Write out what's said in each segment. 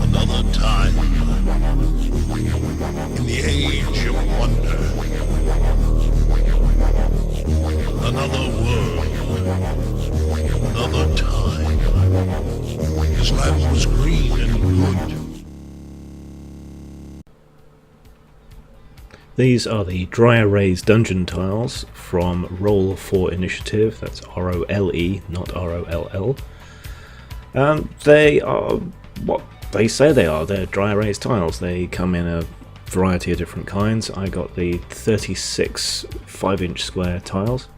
Another time. In the age of wonder. Another world. Another time. His land was green and good. These are the dry erase dungeon tiles from Role4Initiative. That's R-O-L-E, not R-O-L-L. They are what they say they are. They're dry erase tiles. They come in a variety of different kinds. I got the 36 5-inch square tiles.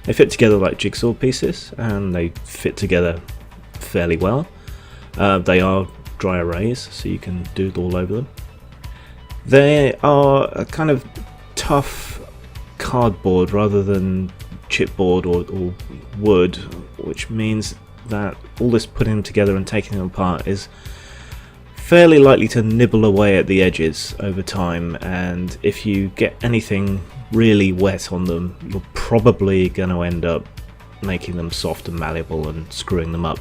They fit together like jigsaw pieces, and they fit together fairly well. They are dry erase, so you can doodle all over them. They are a kind of tough cardboard rather than chipboard or wood, which means that all this putting them together and taking them apart is fairly likely to nibble away at the edges over time, and if you get anything really wet on them, you're probably going to end up making them soft and malleable and screwing them up.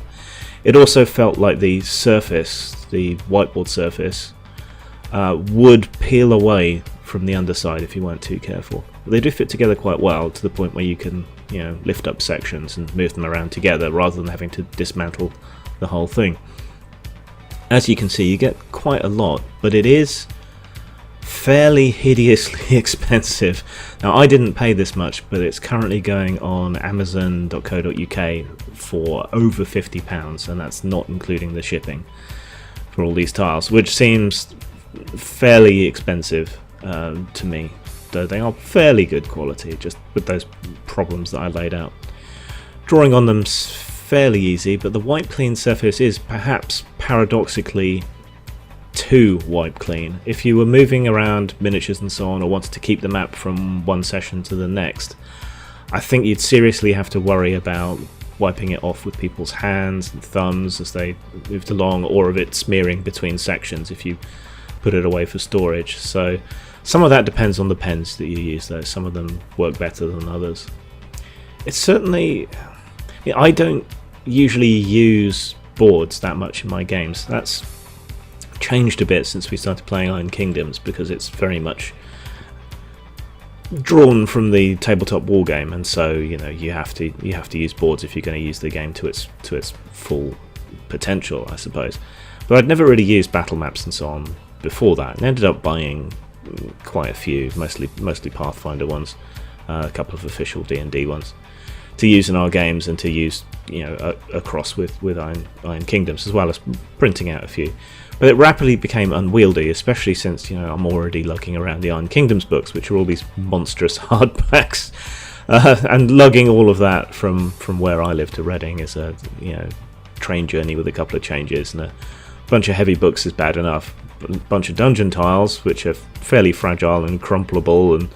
It also felt like the surface, the whiteboard surface, would peel away from the underside if you weren't too careful. But they do fit together quite well, to the point where you can, lift up sections and move them around together rather than having to dismantle the whole thing. As you can see, you get quite a lot, but it is fairly hideously expensive. Now, I didn't pay this much, but it's currently going on amazon.co.uk for over £50, and that's not including the shipping for all these tiles, which seems fairly expensive to me, though they are fairly good quality, just with those problems that I laid out. Drawing on them's fairly easy, but the wipe clean surface is perhaps paradoxically too wipe clean. If you were moving around miniatures and so on, or wanted to keep the map from one session to the next, I think you'd seriously have to worry about wiping it off with people's hands and thumbs as they moved along, or of it smearing between sections if you put it away for storage. So some of that depends on the pens that you use, though. Some of them work better than others. It's certainly... I don't usually use boards that much in my games. That's changed a bit since we started playing Iron Kingdoms, because it's very much drawn from the tabletop war game, and so you have to use boards if you're going to use the game to its full potential, I suppose. But I'd never really used battle maps and so on before that, and ended up buying quite a few, mostly Pathfinder ones, a couple of official D&D ones, to use in our games and to use across with Iron Kingdoms, as well as printing out a few. But it rapidly became unwieldy, especially since I'm already lugging around the Iron Kingdoms books, which are all these monstrous hardbacks, and lugging all of that from where I live to Reading is a train journey with a couple of changes, and a bunch of heavy books is bad enough. A bunch of dungeon tiles, which are fairly fragile and crumpleable, and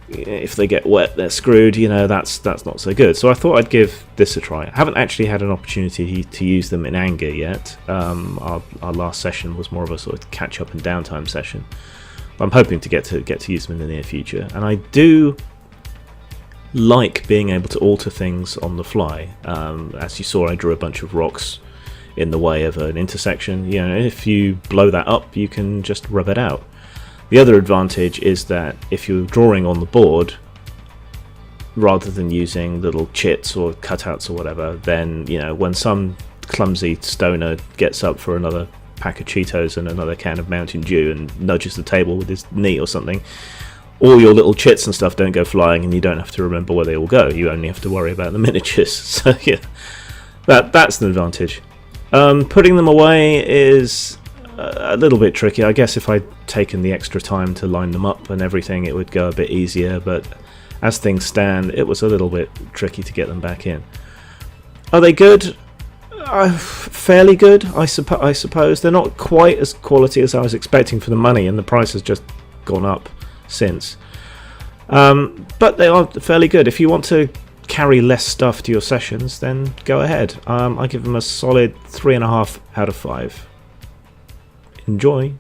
if they get wet they're screwed. That's not so good. So I thought I'd give this a try. I haven't actually had an opportunity to use them in anger yet. Our last session was more of a sort of catch up and downtime session. I'm hoping to get to use them in the near future, and I do like being able to alter things on the fly. As you saw, I drew a bunch of rocks in the way of an intersection. If you blow that up, you can just rub it out. The other advantage is that if you're drawing on the board, rather than using little chits or cutouts or whatever, then when some clumsy stoner gets up for another pack of Cheetos and another can of Mountain Dew and nudges the table with his knee or something, all your little chits and stuff don't go flying, and you don't have to remember where they all go. You only have to worry about the miniatures. So yeah, that's an advantage. Putting them away is a little bit tricky. I guess if I'd taken the extra time to line them up and everything, it would go a bit easier, but as things stand, it was a little bit tricky to get them back in. Are they good? Fairly good, I suppose. They're not quite as quality as I was expecting for the money, and the price has just gone up since. But they are fairly good. If you want to carry less stuff to your sessions, then go ahead. I give them a solid 3.5 out of 5. Enjoy.